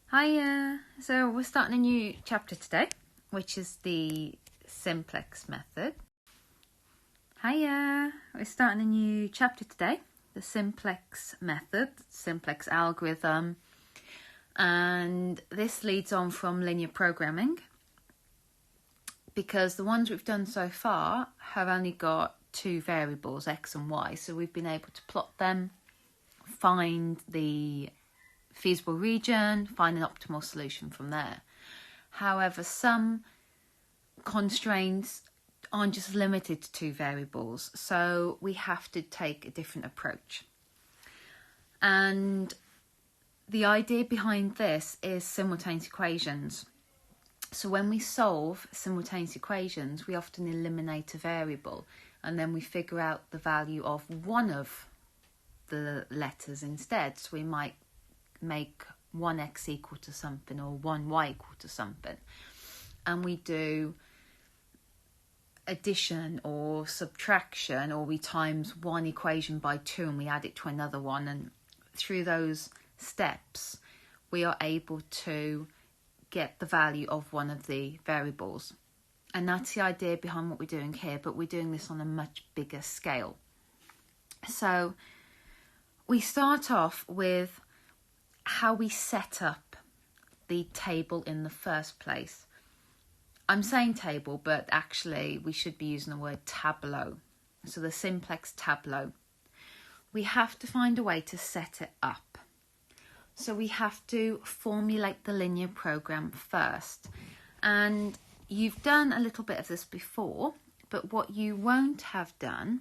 Hiya! So we're starting a new chapter today, which is the simplex method. Hiya! We're starting a new chapter today, the simplex method, simplex algorithm, and this leads on from linear programming because the ones we've done so far have only got two variables, x and y, so we've been able to plot them, find the feasible region, find an optimal solution from there. However, some constraints aren't just limited to two variables, so we have to take a different approach. And the idea behind this is simultaneous equations. So when we solve simultaneous equations, we often eliminate a variable and then we figure out the value of one of the letters instead. So we might make 1x equal to something or 1y equal to something, and we do addition or subtraction, or we times one equation by 2 and we add it to another one, and through those steps we are able to get the value of one of the variables. And that's the idea behind what we're doing here, but we're doing this on a much bigger scale. So we start off with how we set up the table in the first place. I'm saying table, but actually we should be using the word tableau. So the simplex tableau. We have to find a way to set it up. So we have to formulate the linear program first. And you've done a little bit of this before, but what you won't have done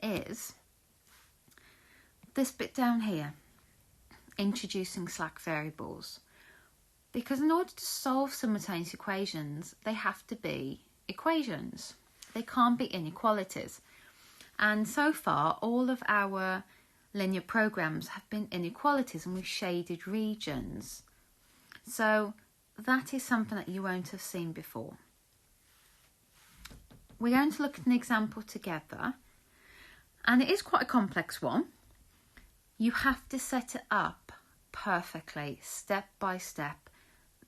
is this bit down here. Introducing slack variables, because in order to solve simultaneous equations they have to be equations, they can't be inequalities, and so far all of our linear programs have been inequalities and we've shaded regions, so that is something that you won't have seen before. We're going to look at an example together, and it is quite a complex one. You have to set it up perfectly, step by step.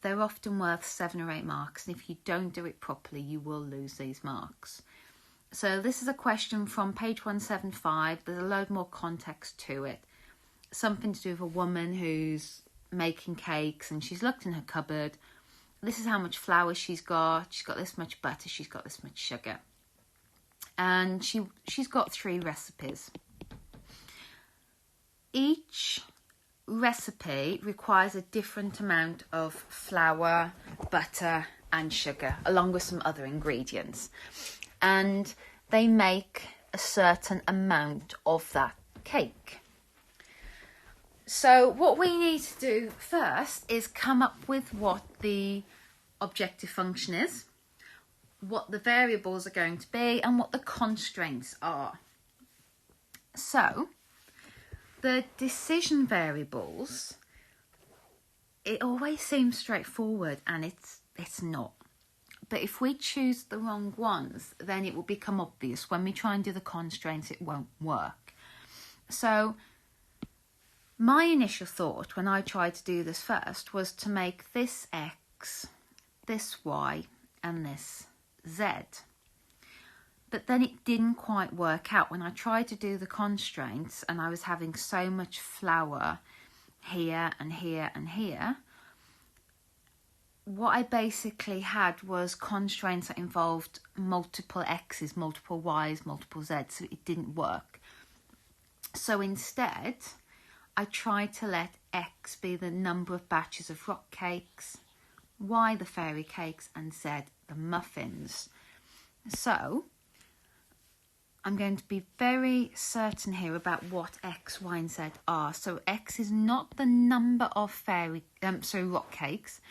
They're often worth 7 or 8 marks, and if you don't do it properly, you will lose these marks. So this is a question from page 175. There's a load more context to it. Something to do with a woman who's making cakes, and she's looked in her cupboard. This is how much flour she's got. She's got this much butter. She's got this much sugar. And she's got 3 recipes. Each recipe requires a different amount of flour, butter and sugar, along with some other ingredients. And they make a certain amount of that cake. So what we need to do first is come up with what the objective function is, what the variables are going to be, and what the constraints are. So the decision variables, it always seems straightforward, and it's not. But if we choose the wrong ones, then it will become obvious. When we try and do the constraints, it won't work. So my initial thought when I tried to do this first was to make this x, this y, and this z. But then it didn't quite work out when I tried to do the constraints, and I was having so much flour here and here and here. What I basically had was constraints that involved multiple x's, multiple y's, multiple z's, so it didn't work. So instead, I tried to let x be the number of batches of rock cakes, y the fairy cakes, and z the muffins. So I'm going to be very certain here about what x, y and z are. So x is not the number of rock cakes.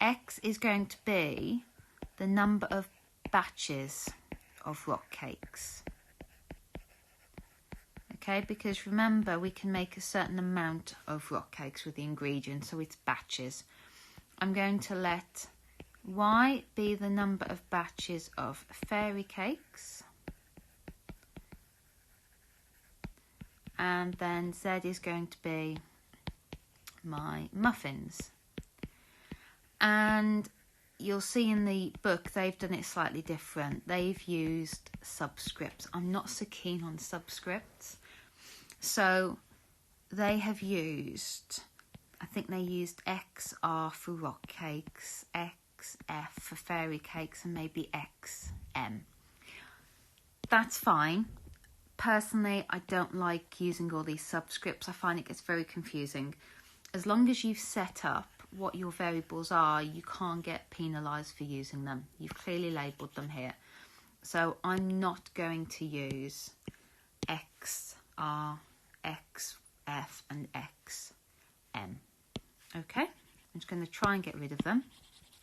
X is going to be the number of batches of rock cakes. Okay, because remember we can make a certain amount of rock cakes with the ingredients, so it's batches. I'm going to let y be the number of batches of fairy cakes. And then z is going to be my muffins. And you'll see in the book they've done it slightly different. They've used subscripts. I'm not so keen on subscripts. So they have used, I think they used XR for rock cakes, XF for fairy cakes, and maybe XM. That's fine. Personally, I don't like using all these subscripts. I find it gets very confusing. As long as you've set up what your variables are, you can't get penalised for using them. You've clearly labelled them here. So I'm not going to use XR, XF and XM. Okay, I'm just going to try and get rid of them.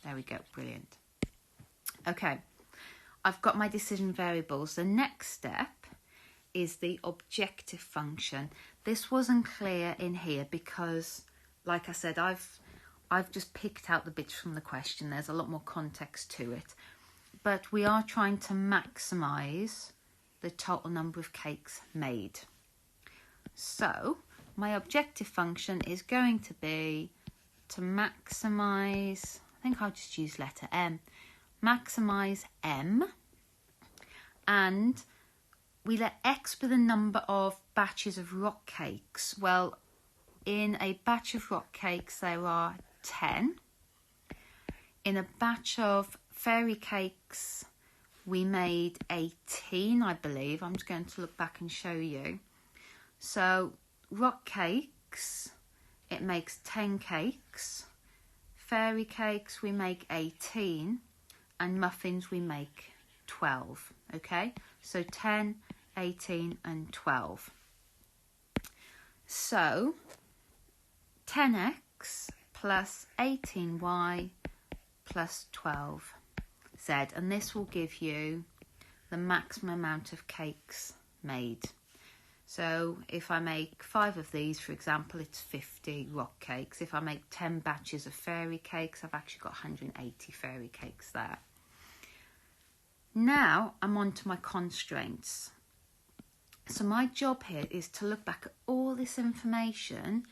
There we go, brilliant. Okay, I've got my decision variables. The next step is the objective function. This wasn't clear in here because, like I said, I've just picked out the bits from the question. There's a lot more context to it. But we are trying to maximise the total number of cakes made. So my objective function is going to be to maximise, I think I'll just use letter M, maximise M, and we let X be the number of batches of rock cakes. Well, in a batch of rock cakes there are 10. In a batch of fairy cakes we made 18, I believe. I'm just going to look back and show you. So rock cakes, it makes 10 cakes. Fairy cakes we make 18, and muffins we make 12. Okay, so 10, 18 and 12. So 10x plus 18y plus 12z, and this will give you the maximum amount of cakes made. So if I make 5 of these, for example, it's 50 rock cakes. If I make 10 batches of fairy cakes, I've actually got 180 fairy cakes there. Now I'm on to my constraints. So my job here is to look back at all this information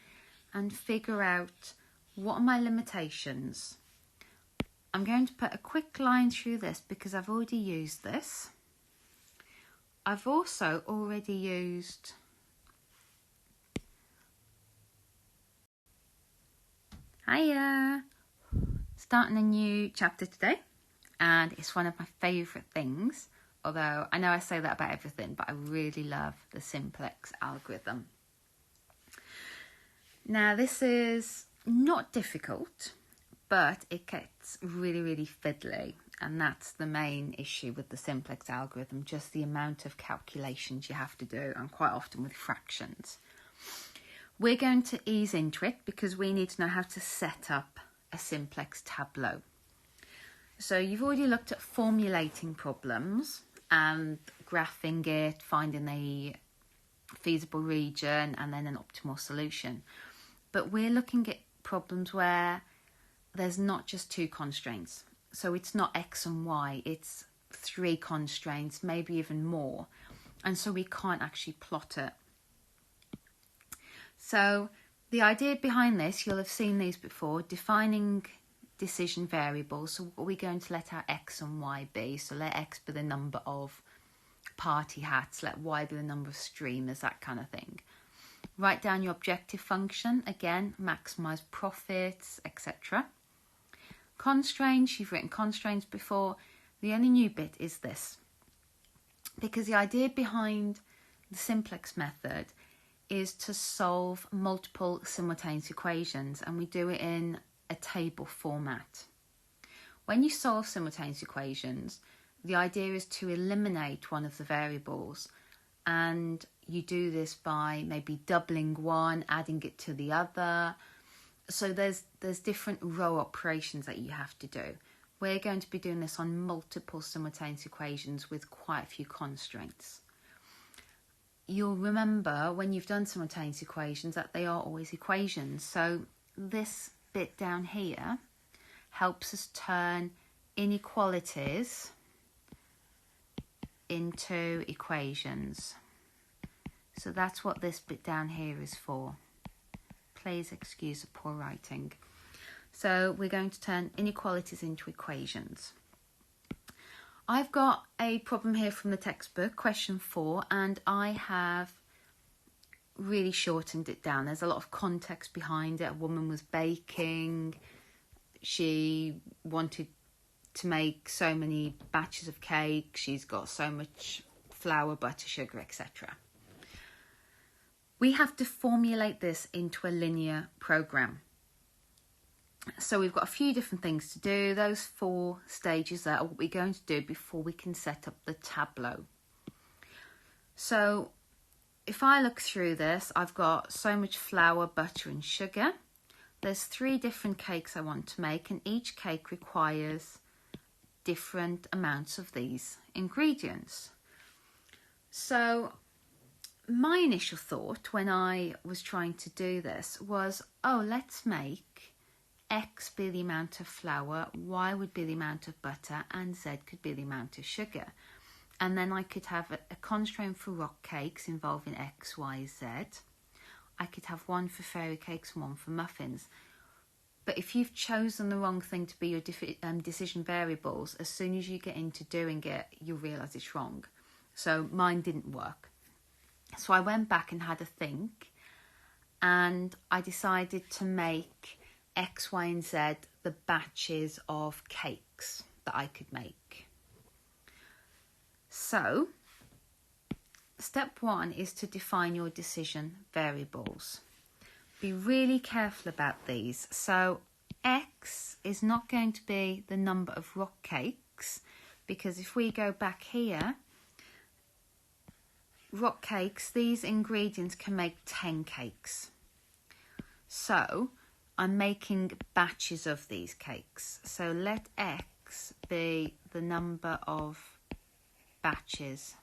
and figure out what are my limitations. I'm going to put a quick line through this because I've already used this. I've also already used starting a new chapter today, and it's one of my favourite things, although I know I say that about everything, but I really love the Simplex algorithm. Now this is not difficult, but it gets really, really fiddly. And that's the main issue with the Simplex algorithm, just the amount of calculations you have to do, and quite often with fractions. We're going to ease into it because we need to know how to set up a Simplex tableau. So you've already looked at formulating problems and graphing it, finding the feasible region and then an optimal solution. But we're looking at problems where there's not just 2 constraints. So it's not X and Y, it's 3 constraints, maybe even more. And so we can't actually plot it. So the idea behind this, you'll have seen these before, defining decision variables. So what are we going to let our X and Y be? So let X be the number of party hats, let Y be the number of streamers, that kind of thing. Write down your objective function, again, maximise profits, etc. Constraints, you've written constraints before. The only new bit is this. Because the idea behind the Simplex method is to solve multiple simultaneous equations, and we do it in a table format. When you solve simultaneous equations, the idea is to eliminate one of the variables, and you do this by maybe doubling one, adding it to the other. So there's different row operations that you have to do. We're going to be doing this on multiple simultaneous equations with quite a few constraints. You'll remember when you've done simultaneous equations that they are always equations. So this bit down here helps us turn inequalities into equations. So that's what this bit down here is for. Please excuse the poor writing. So we're going to turn inequalities into equations. I've got a problem here from the textbook, question 4, and I have really shortened it down. There's a lot of context behind it. A woman was baking. She wanted to make so many batches of cake. She's got so much flour, butter, sugar, etc. We have to formulate this into a linear program. So we've got a few different things to do. Those 4 stages there are what we're going to do before we can set up the tableau. So if I look through this, I've got so much flour, butter and sugar. There's 3 different cakes I want to make, and each cake requires different amounts of these ingredients. So my initial thought when I was trying to do this was, let's make X be the amount of flour, Y would be the amount of butter, and Z could be the amount of sugar. And then I could have a constraint for rock cakes involving X, Y, Z. I could have one for fairy cakes and one for muffins. But if you've chosen the wrong thing to be your decision variables, as soon as you get into doing it, you'll realise it's wrong. So mine didn't work. So I went back and had a think, and I decided to make X, Y and Z the batches of cakes that I could make. So step 1 is to define your decision variables. Be really careful about these. So X is not going to be the number of rock cakes, because if we go back here, rock cakes, these ingredients can make 10 cakes. So I'm making batches of these cakes. So let X be the number of batches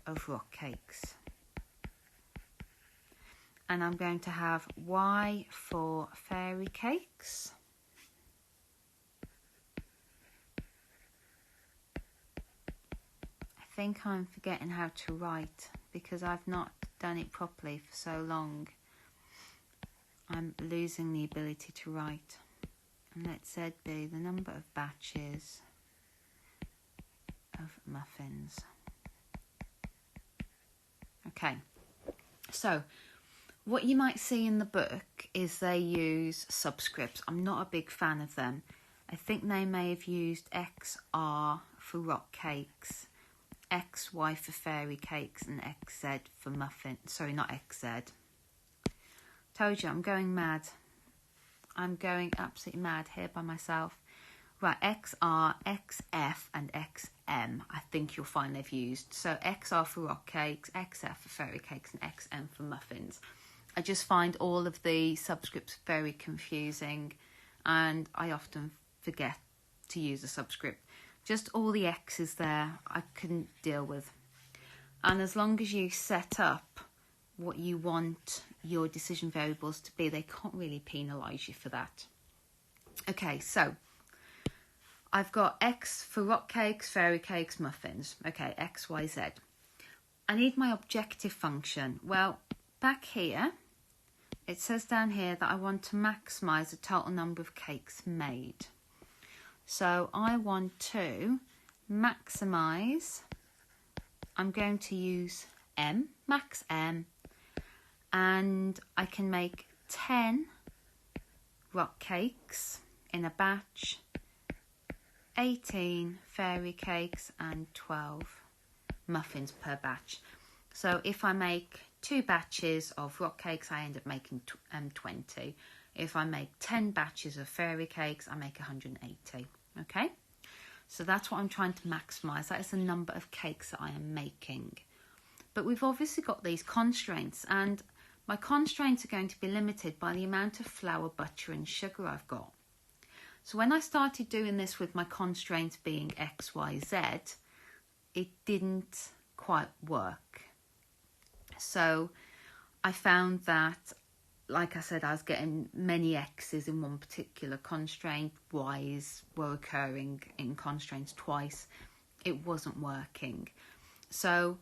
of rock cakes. And I'm going to have Y for fairy cakes. I think I'm forgetting how to write because I've not done it properly for so long. I'm losing the ability to write. And let Z be the number of batches of muffins. Okay, so what you might see in the book is they use subscripts. I'm not a big fan of them. I think they may have used XR for rock cakes, XY for fairy cakes, and XZ for muffins. Sorry, not XZ. Told you, I'm going mad. I'm going absolutely mad here by myself. Right, XR, XF and XM, I think you'll find they've used. So XR for rock cakes, XF for fairy cakes, and XM for muffins. I just find all of the subscripts very confusing, and I often forget to use a subscript. Just all the X's there, I couldn't deal with. And as long as you set up what you want your decision variables to be, they can't really penalise you for that. Okay, so I've got X for rock cakes, fairy cakes, muffins. Okay, X, Y, Z. I need my objective function. Well, back here, it says down here that I want to maximise the total number of cakes made. So I want to maximise, I'm going to use M, max M, and I can make 10 rock cakes in a batch, 18 fairy cakes and 12 muffins per batch. So if I make 2 batches of rock cakes, I end up making 20. If I make 10 batches of fairy cakes, I make 180. Okay, so that's what I'm trying to maximise. That is the number of cakes that I am making. But we've obviously got these constraints, and my constraints are going to be limited by the amount of flour, butter and sugar I've got. So when I started doing this with my constraints being X, Y, Z, it didn't quite work. So I found that, like I said, I was getting many X's in one particular constraint. Y's were occurring in constraints twice. It wasn't working. So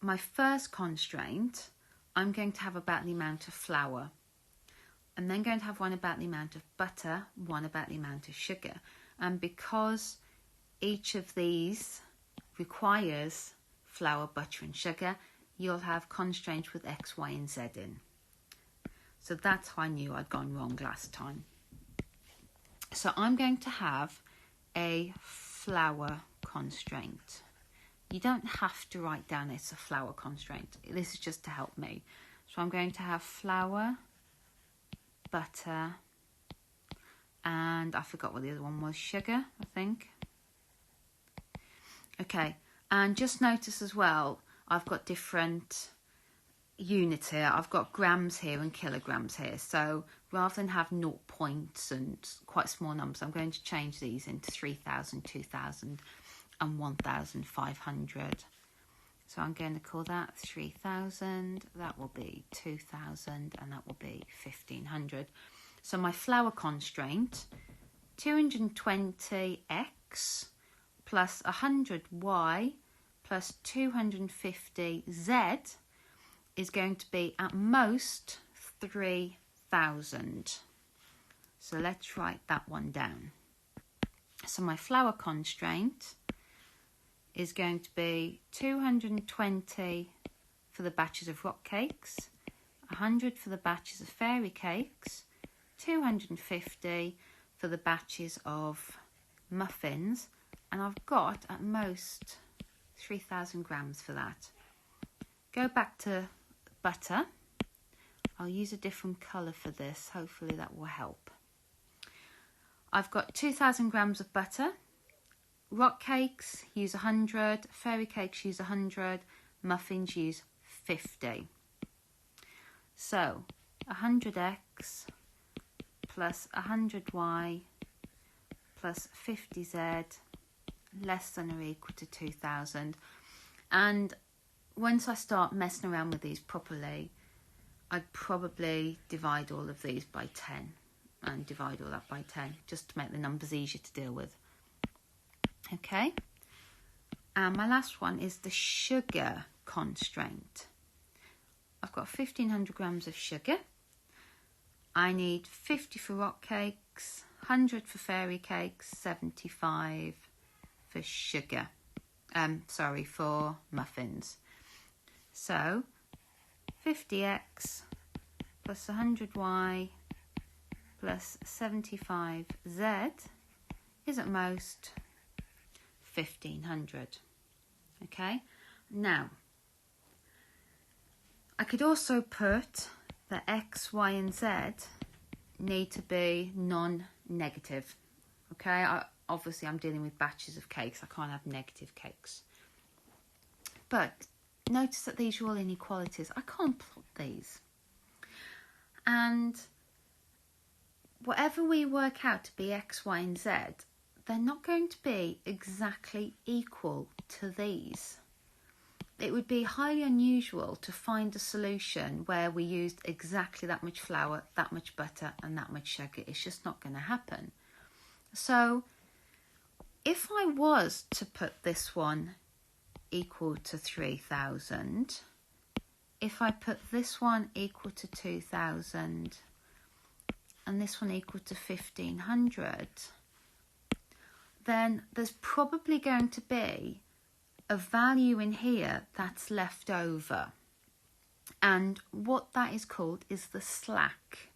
my first constraint, I'm going to have about the amount of flour. I'm then going to have one about the amount of butter, one about the amount of sugar. And because each of these requires flour, butter and sugar, you'll have constraints with X, Y and Z in. So that's how I knew I'd gone wrong last time. So I'm going to have a flour constraint. You don't have to write down it's a flour constraint. This is just to help me. So I'm going to have flour, butter, and I forgot what the other one was, sugar, I think. Okay, and just notice as well, I've got different units here. I've got grams here and kilograms here. So rather than have 0 points and quite small numbers, I'm going to change these into 3,000, 2,000 and 1,500. So I'm going to call that 3,000, that will be 2,000 and that will be 1,500. So my flour constraint, 220x plus 100y plus 250z is going to be at most 3,000. So let's write that one down. So my flour constraint is going to be 220 for the batches of rock cakes, 100 for the batches of fairy cakes, 250 for the batches of muffins, and I've got at most 3,000 grams for that. Go back to butter. I'll use a different colour for this, hopefully that will help. I've got 2,000 grams of butter. Rock cakes use 100, fairy cakes use 100, muffins use 50. So 100x plus 100y plus 50z less than or equal to 2,000. And once I start messing around with these properly, I'd probably divide all of these by 10 and divide all that by 10 just to make the numbers easier to deal with. Okay, and my last one is the sugar constraint. I've got 1,500 grams of sugar. I need 50 for rock cakes, 100 for fairy cakes, 75 for sugar. For muffins. So 50x plus 100y plus 75z is at most 1,500. Okay, now I could also put that X, Y and Z need to be non-negative. Okay, obviously I'm dealing with batches of cakes, I can't have negative cakes. But notice that these are all inequalities. I can't plot these. And whatever we work out to be X, Y and Z, they're not going to be exactly equal to these. It would be highly unusual to find a solution where we used exactly that much flour, that much butter and that much sugar. It's just not going to happen. So if I was to put this one equal to 3,000, if I put this one equal to 2,000 and this one equal to 1,500, then there's probably going to be a value in here that's left over. And what that is called is the slack.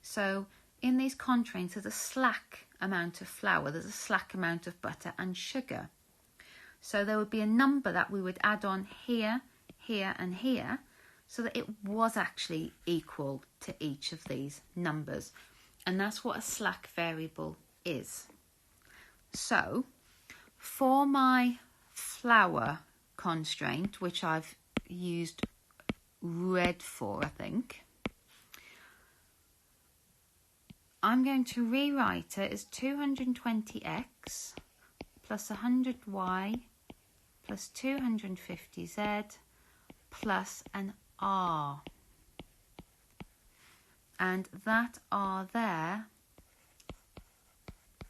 So in these constraints, there's a slack amount of flour, there's a slack amount of butter and sugar. So there would be a number that we would add on here, here and here, so that it was actually equal to each of these numbers. And that's what a slack variable is. So for my flour constraint, which I've used red for, I think, I'm going to rewrite it as 220x plus 100y plus 250z plus an r. And that r there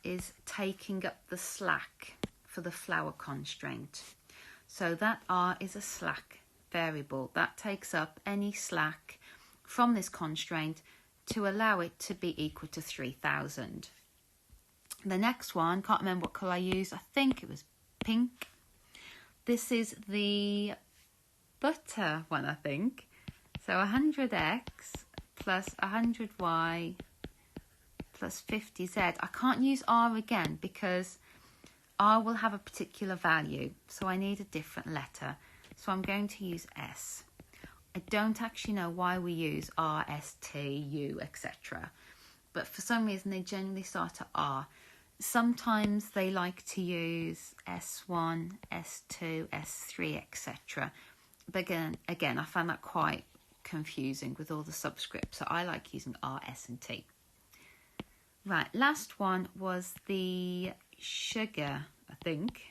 is taking up the slack for the flour constraint. So that r is a slack variable that takes up any slack from this constraint to allow it to be equal to 3000. The next one, can't remember what colour I used, I think it was pink. This is the butter one, I think. So 100x plus 100y plus 50z. I can't use r again because r will have a particular value, so I need a different letter. So I'm going to use s. I don't actually know why we use r, s, t, u, etc. But for some reason they generally start at r. Sometimes they like to use S1, S2, S3, etc. But again, I found that quite confusing with all the subscripts, so I like using R, S and T. Right, last one was the sugar, I think.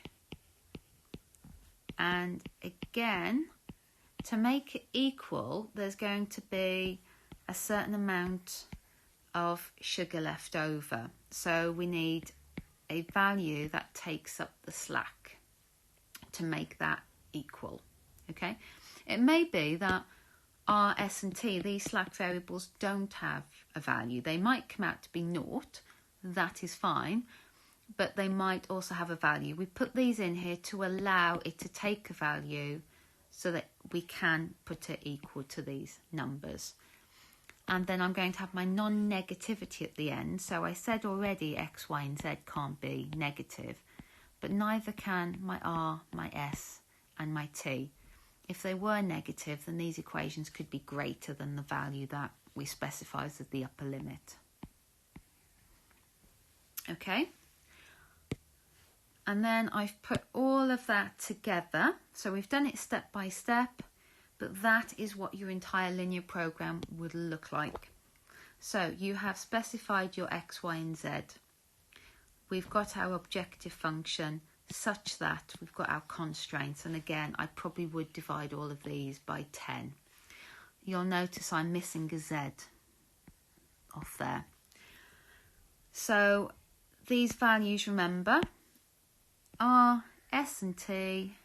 And again, to make it equal, there's going to be a certain amount of sugar left over. So we need a value that takes up the slack to make that equal. Okay, it may be that R, S and T, these slack variables, don't have a value. They might come out to be naught, that is fine, but they might also have a value. We put these in here to allow it to take a value so that we can put it equal to these numbers. And then I'm going to have my non-negativity at the end. So I said already x, y and z can't be negative, but neither can my r, my s and my t. If they were negative, then these equations could be greater than the value that we specify as the upper limit. Okay. And then I've put all of that together. So we've done it step by step. But that is what your entire linear program would look like. So you have specified your x, y and z. We've got our objective function such that we've got our constraints. And again, I probably would divide all of these by 10. You'll notice I'm missing a z off there. So these values, remember, r, s and t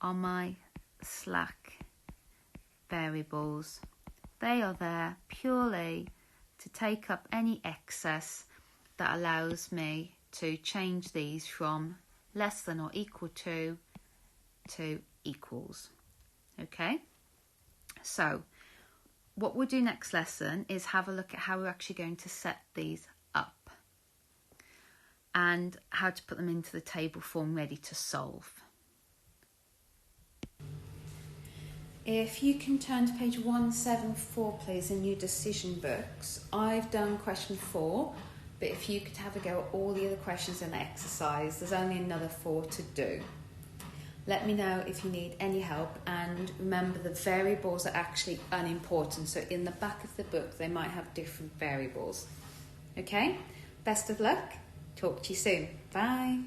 are my slack variables. They are there purely to take up any excess that allows me to change these from less than or equal to equals. Okay, so what we'll do next lesson is have a look at how we're actually going to set these up and how to put them into the table form ready to solve. If you can turn to page 174, please, in your decision books. I've done question 4, but if you could have a go at all the other questions in the exercise, there's only another 4 to do. Let me know if you need any help, and remember the variables are actually unimportant, so in the back of the book they might have different variables. Okay, best of luck, talk to you soon, bye.